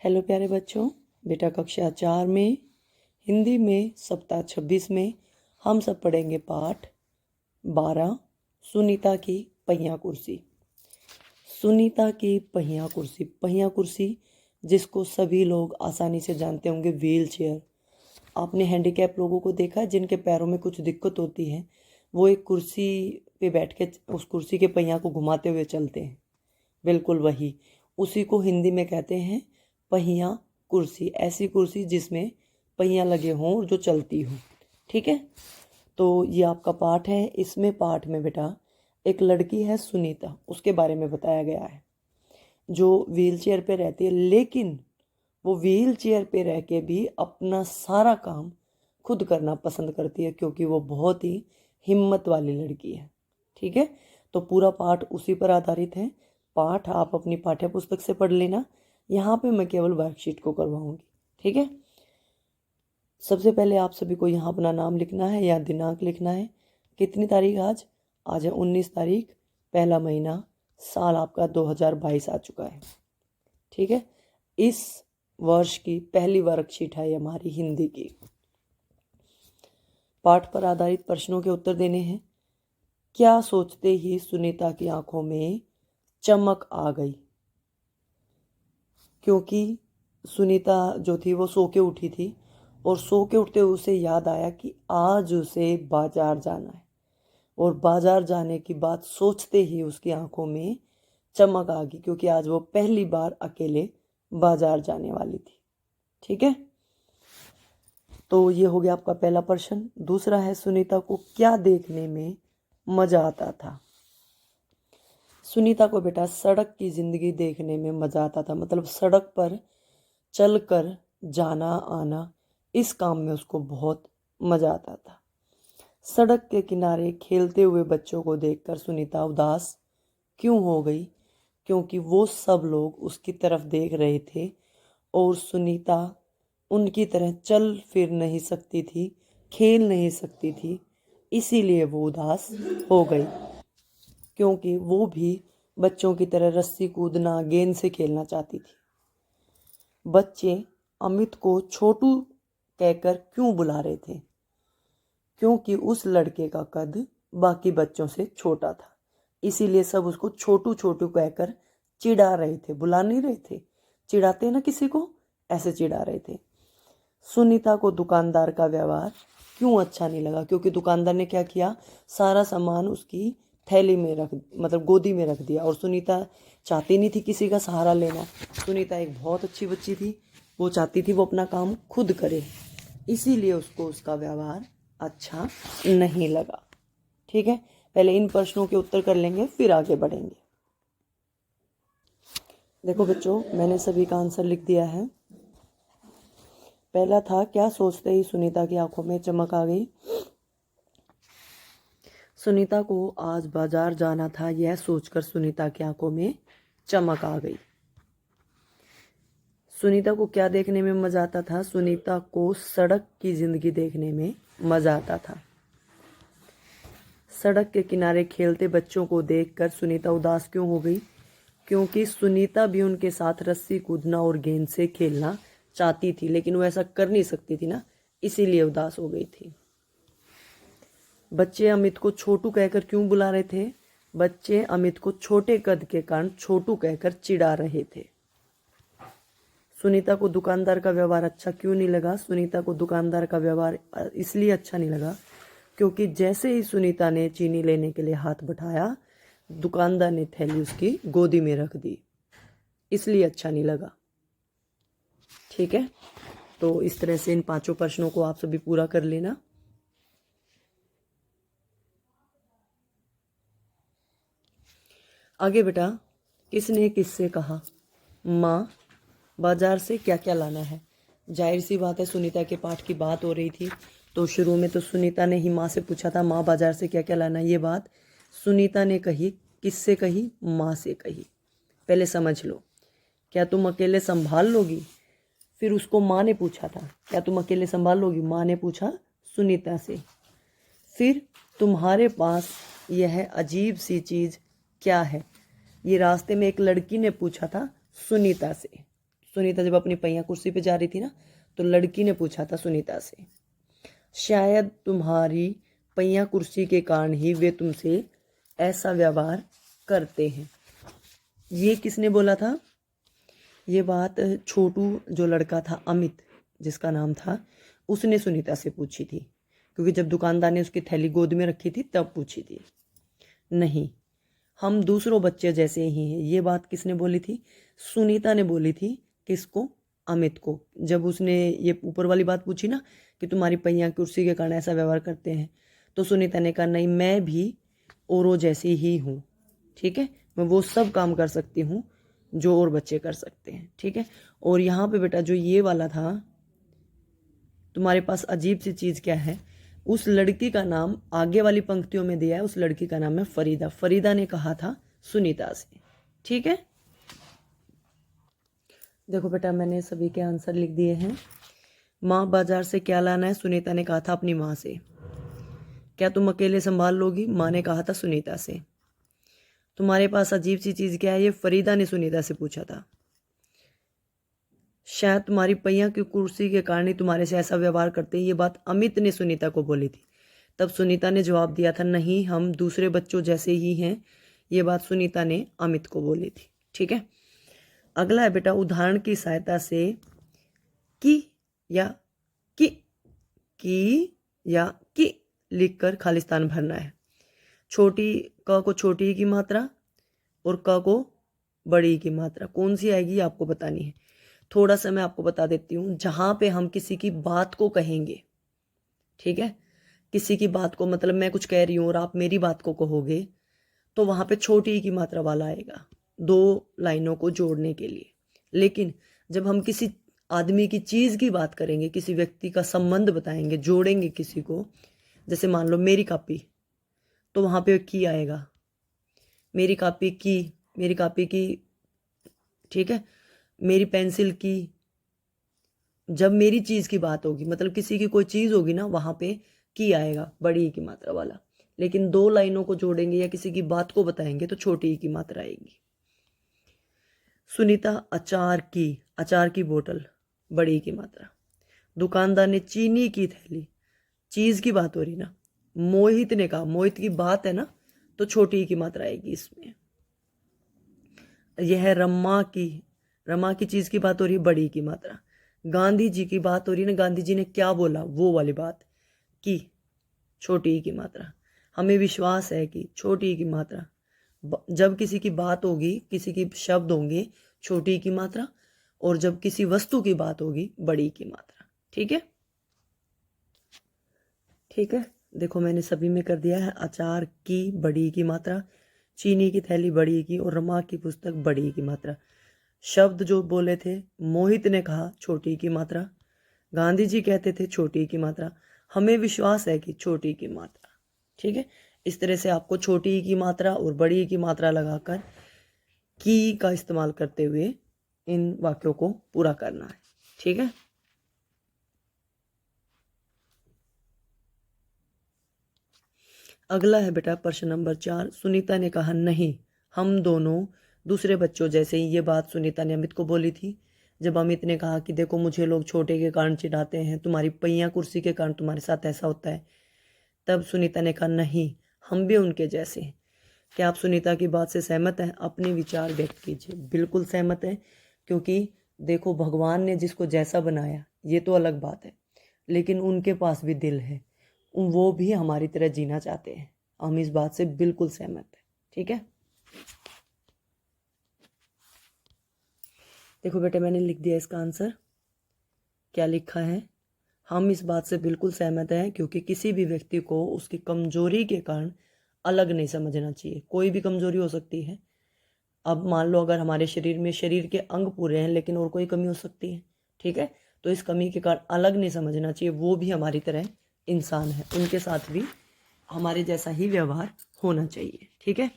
Hello प्यारे बच्चों, बेटा कक्षा 4 में हिंदी में सप्ताह 26 में हम सब पढ़ेंगे पाठ 12 सुनीता की पहिया कुर्सी। सुनीता की पहिया कुर्सी, पहिया कुर्सी जिसको सभी लोग आसानी से जानते होंगे व्हील चेयर। आपने हैंडीकैप लोगों को देखा है जिनके पैरों में कुछ दिक्कत होती है, वो एक कुर्सी पे बैठ के उस कुर्सी के पहिया को घुमाते हुए चलते हैं। बिल्कुल वही, उसी को हिंदी में कहते हैं पहिया कुर्सी। ऐसी कुर्सी जिसमें पहिया लगे हों और जो चलती हो। ठीक है, तो ये आपका पाठ है। इसमें पाठ में बेटा एक लड़की है सुनीता, उसके बारे में बताया गया है जो व्हील चेयर पे रहती है, लेकिन वो व्हील चेयर पे रह के भी अपना सारा काम खुद करना पसंद करती है क्योंकि वो बहुत ही हिम्मत वाली लड़की है। ठीक है, तो पूरा पाठ उसी पर आधारित है। पाठ आप अपनी पाठ्य पुस्तक से पढ़ लेना, यहाँ पे मैं केवल वर्कशीट को करवाऊंगी। ठीक है, सबसे पहले आप सभी को यहाँ अपना नाम लिखना है या दिनांक लिखना है। कितनी तारीख आज? आज है 19 तारीख, पहला महीना, साल आपका 2022 आ चुका है। ठीक है, इस वर्ष की पहली वर्कशीट है हमारी हिंदी की। पाठ पर आधारित प्रश्नों के उत्तर देने हैं। क्या सोचते ही सुनीता की आंखों में चमक आ गई? क्योंकि सुनीता जो थी वो सो के उठी थी और सो के उठते उसे याद आया कि आज उसे बाजार जाना है, और बाजार जाने की बात सोचते ही उसकी आंखों में चमक आ गई क्योंकि आज वो पहली बार अकेले बाजार जाने वाली थी। ठीक है, तो ये हो गया आपका पहला प्रश्न। दूसरा है सुनीता को क्या देखने में मजा आता था? सुनीता को बेटा सड़क की जिंदगी देखने में मजा आता था, मतलब सड़क पर चलकर जाना आना, इस काम में उसको बहुत मजा आता था। सड़क के किनारे खेलते हुए बच्चों को देखकर सुनीता उदास क्यों हो गई? क्योंकि वो सब लोग उसकी तरफ देख रहे थे और सुनीता उनकी तरह चल फिर नहीं सकती थी, खेल नहीं सकती थी, इसीलिए वो उदास हो गई। क्योंकि वो भी बच्चों की तरह रस्सी कूदना, गेंद से खेलना चाहती थी। बच्चे अमित को छोटू कहकर क्यों बुला रहे थे? क्योंकि उस लड़के का कद बाकी बच्चों से छोटा था, इसीलिए सब उसको छोटू छोटू कहकर चिढ़ा रहे थे। बुला नहीं रहे थे, चिढ़ाते ना किसी को, ऐसे चिढ़ा रहे थे। सुनीता को दुकानदार का व्यवहार क्यों अच्छा नहीं लगा? क्योंकि दुकानदार ने क्या किया, सारा सामान उसकी थैली में रख, मतलब गोदी में रख दिया, और सुनीता चाहती नहीं थी किसी का सहारा लेना। सुनीता एक बहुत अच्छी बच्ची थी, वो चाहती थी वो अपना काम खुद करे, इसीलिए उसको उसका व्यवहार अच्छा नहीं लगा। ठीक है, पहले इन प्रश्नों के उत्तर कर लेंगे फिर आगे बढ़ेंगे। देखो बच्चों, मैंने सभी का आंसर लिख दिया है। पहला था क्या सोचते ही सुनीता की आंखों में चमक आ गई? सुनीता को आज बाजार जाना था, यह सोचकर सुनीता की आंखों में चमक आ गई। सुनीता को क्या देखने में मजा आता था? सुनीता को सड़क की जिंदगी देखने में मजा आता था। सड़क के किनारे खेलते बच्चों को देखकर सुनीता उदास क्यों हो गई? क्योंकि सुनीता भी उनके साथ रस्सी कूदना और गेंद से खेलना चाहती थी, लेकिन वो ऐसा कर नहीं सकती थी ना, इसीलिए उदास हो गई थी। बच्चे अमित को छोटू कहकर क्यों बुला रहे थे? बच्चे अमित को छोटे कद के कारण छोटू कहकर चिढ़ा रहे थे। सुनीता को दुकानदार का व्यवहार अच्छा क्यों नहीं लगा? सुनीता को दुकानदार का व्यवहार इसलिए अच्छा नहीं लगा क्योंकि जैसे ही सुनीता ने चीनी लेने के लिए हाथ बढ़ाया, दुकानदार ने थैली उसकी गोदी में रख दी, इसलिए अच्छा नहीं लगा। ठीक है, तो इस तरह से इन 5 प्रश्नों को आप सभी पूरा कर लेना। आगे बेटा, किसने किससे कहा? माँ, बाजार से क्या क्या लाना है? जाहिर सी बात है, सुनीता के पाठ की बात हो रही थी, तो शुरू में तो सुनीता ने ही माँ से पूछा था, माँ बाजार से क्या क्या लाना है। ये बात सुनीता ने कही, किससे कही? माँ से कही। पहले समझ लो, क्या तुम अकेले संभाल लोगी? फिर उसको माँ ने पूछा था, क्या तुम अकेले संभाल लोगी? माँ ने पूछा सुनीता से। फिर तुम्हारे पास यह अजीब सी चीज़ क्या है? ये रास्ते में एक लड़की ने पूछा था सुनीता से। सुनीता जब अपनी पहिया कुर्सी पे जा रही थी ना, तो लड़की ने पूछा था सुनीता से, शायद तुम्हारी पहिया कुर्सी के कारण ही वे तुमसे ऐसा व्यवहार करते हैं। ये किसने बोला था? ये बात छोटू जो लड़का था, अमित जिसका नाम था, उसने सुनीता से पूछी थी, क्योंकि जब दुकानदार ने उसकी थैली गोद में रखी थी तब पूछी थी। नहीं, हम दूसरों बच्चे जैसे ही हैं। ये बात किसने बोली थी? सुनीता ने बोली थी। किसको? अमित को। जब उसने ये ऊपर वाली बात पूछी ना कि तुम्हारी पहिया कुर्सी के कारण ऐसा व्यवहार करते हैं, तो सुनीता ने कहा नहीं, मैं भी औरों जैसी ही हूँ, ठीक है, मैं वो सब काम कर सकती हूँ जो और बच्चे कर सकते हैं, ठीक है। और यहाँ पे बेटा जो ये वाला था, तुम्हारे पास अजीब सी चीज़ क्या है, उस लड़की का नाम आगे वाली पंक्तियों में दिया है, उस लड़की का नाम है फरीदा। फरीदा ने कहा था सुनीता से, ठीक है। देखो बेटा मैंने सभी के आंसर लिख दिए हैं। माँ बाजार से क्या लाना है? सुनीता ने कहा था अपनी माँ से। क्या तुम अकेले संभाल लोगी? माँ ने कहा था सुनीता से। तुम्हारे पास अजीब सी चीज़ क्या है? ये फरीदा ने सुनीता से पूछा था। शायद तुम्हारी पहिया की कुर्सी के कारण ही तुम्हारे से ऐसा व्यवहार करते हैं, ये बात अमित ने सुनीता को बोली थी। तब सुनीता ने जवाब दिया था नहीं, हम दूसरे बच्चों जैसे ही हैं। ये बात सुनीता ने अमित को बोली थी, ठीक है। अगला है बेटा, उदाहरण की सहायता से की या की या की लिखकर खालिस्तान भरना है। छोटी क को छोटी की मात्रा और क को बड़ी की मात्रा कौन सी आएगी आपको बतानी है। थोड़ा सा मैं आपको बता देती हूँ, जहाँ पे हम किसी की बात को कहेंगे, ठीक है, किसी की बात को, मतलब मैं कुछ कह रही हूँ और आप मेरी बात को कहोगे, तो वहाँ पे छोटी की मात्रा वाला आएगा दो लाइनों को जोड़ने के लिए। लेकिन जब हम किसी आदमी की चीज़ की बात करेंगे, किसी व्यक्ति का संबंध बताएंगे, जोड़ेंगे किसी को, जैसे मान लो मेरी कापी, तो वहाँ पे की आएगा, मेरी कापी की, मेरी कापी की, ठीक है, मेरी पेंसिल की। जब मेरी चीज़ की बात होगी, मतलब किसी की कोई चीज़ होगी ना, वहाँ पे की आएगा बड़ी की मात्रा वाला। लेकिन दो लाइनों को जोड़ेंगे या किसी की बात को बताएंगे तो छोटी की मात्रा आएगी। सुनीता अचार की बोतल, बड़ी की मात्रा। दुकानदार ने चीनी की थैली, चीज़ की बात हो रही ना। मोहित ने कहा, मोहित की बात है ना, तो छोटी की मात्रा आएगी इसमें। यह रमा की चीज़ की बात हो रही है, बड़ी की मात्रा। गांधी जी की बात हो रही है ना, गांधी जी ने क्या बोला, वो वाली बात, की, छोटी की मात्रा। हमें विश्वास है कि, छोटी की मात्रा। जब किसी की बात होगी, किसी की शब्द होंगे, छोटी की मात्रा, और जब किसी वस्तु की बात होगी, बड़ी की मात्रा, ठीक है। ठीक है, देखो मैंने सभी में कर दिया है। अचार की बड़ी की मात्रा, चीनी की थैली बड़ी की, और रमा की पुस्तक बड़ी की मात्रा। शब्द जो बोले थे, मोहित ने कहा छोटी की मात्रा, गांधी जी कहते थे छोटी की मात्रा, हमें विश्वास है कि छोटी की मात्रा, ठीक है। इस तरह से आपको छोटी की मात्रा और बड़ी की मात्रा लगाकर की का इस्तेमाल करते हुए इन वाक्यों को पूरा करना है, ठीक है। अगला है बेटा प्रश्न नंबर 4। सुनीता ने कहा नहीं, हम दोनों दूसरे बच्चों जैसे ही। ये बात सुनीता ने अमित को बोली थी। जब अमित ने कहा कि देखो मुझे लोग छोटे के कारण चिढ़ाते हैं, तुम्हारी पहिया कुर्सी के कारण तुम्हारे साथ ऐसा होता है, तब सुनीता ने कहा नहीं, हम भी उनके जैसे हैं। क्या आप सुनीता की बात से सहमत हैं? अपने विचार व्यक्त कीजिए। बिल्कुल सहमत है, क्योंकि देखो भगवान ने जिसको जैसा बनाया ये तो अलग बात है, लेकिन उनके पास भी दिल है, वो भी हमारी तरह जीना चाहते हैं। हम इस बात से बिल्कुल सहमत हैं, ठीक है। देखो बेटे मैंने लिख दिया इसका आंसर। क्या लिखा है? हम इस बात से बिल्कुल सहमत हैं, क्योंकि किसी भी व्यक्ति को उसकी कमजोरी के कारण अलग नहीं समझना चाहिए। कोई भी कमजोरी हो सकती है। अब मान लो अगर हमारे शरीर में शरीर के अंग पूरे हैं लेकिन और कोई कमी हो सकती है, ठीक है, तो इस कमी के कारण अलग नहीं समझना चाहिए। वो भी हमारी तरह इंसान है, उनके साथ भी हमारे जैसा ही व्यवहार होना चाहिए, ठीक है।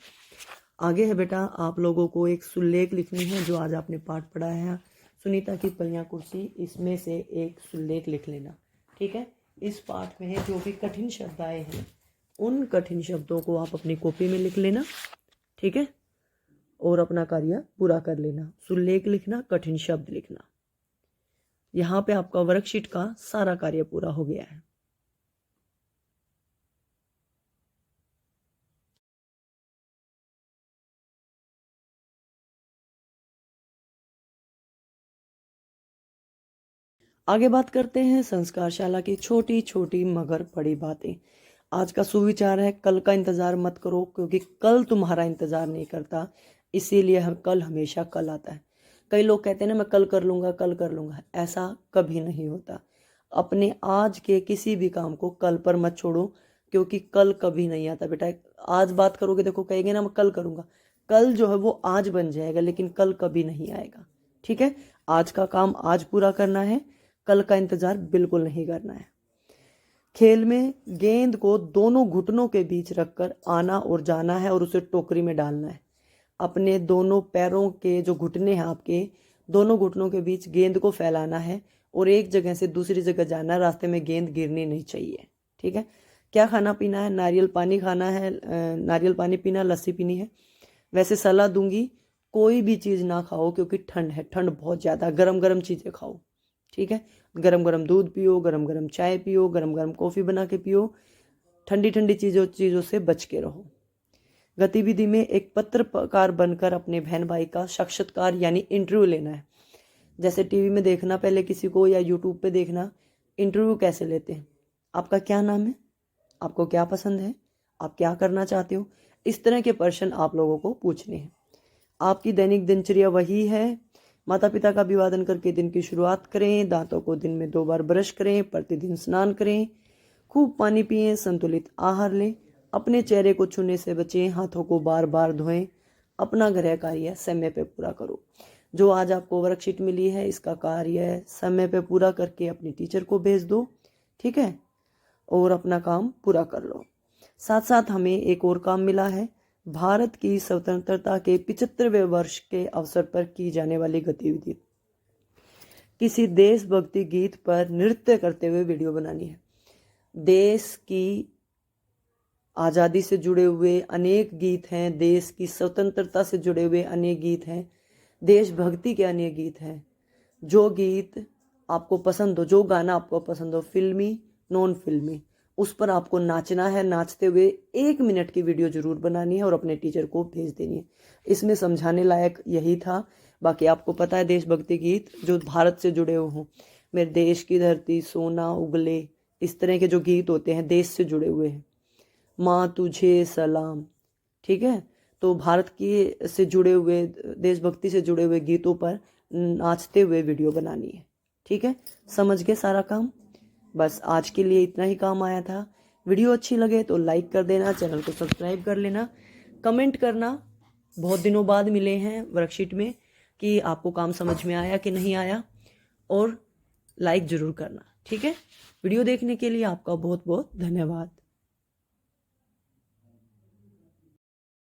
आगे है बेटा, आप लोगों को एक सुल्लेख लिखनी है जो आज आपने पाठ पढ़ा है, सुनीता की पहिया कुर्सी, इसमें से एक सुल्लेख लिख लेना, ठीक है। इस पाठ में जो भी कठिन शब्द आए हैं उन कठिन शब्दों को आप अपनी कॉपी में लिख लेना, ठीक है। और अपना कार्य पूरा कर लेना। सुलेख लिखना, कठिन शब्द लिखना। यहाँ पे आपका वर्कशीट का सारा कार्य पूरा हो गया है। आगे बात करते हैं संस्कारशाला की छोटी छोटी मगर बड़ी बातें। आज का सुविचार है, कल का इंतजार मत करो, क्योंकि कल तुम्हारा इंतजार नहीं करता, इसीलिए हम कल हमेशा कल आता है। कई लोग कहते हैं ना, मैं कल कर लूंगा, कल कर लूंगा। ऐसा कभी नहीं होता। अपने आज के किसी भी काम को कल पर मत छोड़ो, क्योंकि कल कभी नहीं आता बेटा। आज बात करोगे, देखो कहेंगे ना मैं कल करूंगा, कल जो है वो आज बन जाएगा, लेकिन कल कभी नहीं आएगा। ठीक है, आज का काम आज पूरा करना है, कल का इंतजार बिल्कुल नहीं करना है। खेल में गेंद को दोनों घुटनों के बीच रखकर आना और जाना है और उसे टोकरी में डालना है। अपने दोनों पैरों के जो घुटने हैं, आपके दोनों घुटनों के बीच गेंद को फैलाना है और एक जगह से दूसरी जगह जाना है। रास्ते में गेंद गिरनी नहीं चाहिए। ठीक है, क्या खाना पीना है? नारियल पानी खाना है, नारियल पानी पीना, लस्सी पीनी है। वैसे सलाह दूंगी, कोई भी चीज़ ना खाओ, क्योंकि ठंड है, ठंड बहुत ज़्यादा। गरम गरम चीज़ें खाओ। ठीक है, गरम गरम दूध पियो, गरम गरम चाय पियो, गरम गरम कॉफ़ी बना के पियो। ठंडी ठंडी चीज़ों से बच के रहो। गतिविधि में एक पत्रकार बनकर अपने बहन भाई का साक्षात्कार यानी इंटरव्यू लेना है। जैसे टीवी में देखना पहले किसी को, या यूट्यूब पे देखना इंटरव्यू कैसे लेते हैं। आपका क्या नाम है, आपको क्या पसंद है, आप क्या करना चाहते हो, इस तरह के प्रश्न आप लोगों को पूछने हैं। आपकी दैनिक दिनचर्या वही है। माता पिता का अभिवादन करके दिन की शुरुआत करें। दांतों को दिन में 2 बार ब्रश करें। प्रतिदिन स्नान करें। खूब पानी पिएं। संतुलित आहार लें। अपने चेहरे को छूने से बचें। हाथों को बार बार धोएं। अपना गृह कार्य समय पे पूरा करो। जो आज आपको वर्कशीट मिली है, इसका कार्य समय पे पूरा करके अपनी टीचर को भेज दो। ठीक है, और अपना काम पूरा कर लो। साथ साथ हमें एक और काम मिला है, भारत की स्वतंत्रता के 75वें वर्ष के अवसर पर की जाने वाली गतिविधि। किसी देशभक्ति गीत पर नृत्य करते हुए वीडियो बनानी है। देश की आज़ादी से जुड़े हुए अनेक गीत हैं, देश की स्वतंत्रता से जुड़े हुए अनेक गीत हैं, देशभक्ति के अनेक गीत हैं। जो गीत आपको पसंद हो, जो गाना आपको पसंद हो, फिल्मी नॉन फिल्मी, उस पर आपको नाचना है। नाचते हुए 1 मिनट की वीडियो जरूर बनानी है और अपने टीचर को भेज देनी है। इसमें समझाने लायक यही था। बाकी आपको पता है, देशभक्ति गीत जो भारत से जुड़े हुए हों, मेरे देश की धरती सोना उगले, इस तरह के जो गीत होते हैं देश से जुड़े हुए हैं। माँ तुझे सलाम। ठीक है, तो भारत की से जुड़े हुए, देशभक्ति से जुड़े हुए गीतों पर नाचते हुए वीडियो बनानी है। ठीक है, समझ गए सारा काम। बस आज के लिए इतना ही काम आया था। वीडियो अच्छी लगे तो लाइक कर देना, चैनल को सब्सक्राइब कर लेना, कमेंट करना। बहुत दिनों बाद मिले हैं वर्कशीट में कि आपको काम समझ में आया कि नहीं आया, और लाइक ज़रूर करना। ठीक है, वीडियो देखने के लिए आपका बहुत बहुत धन्यवाद।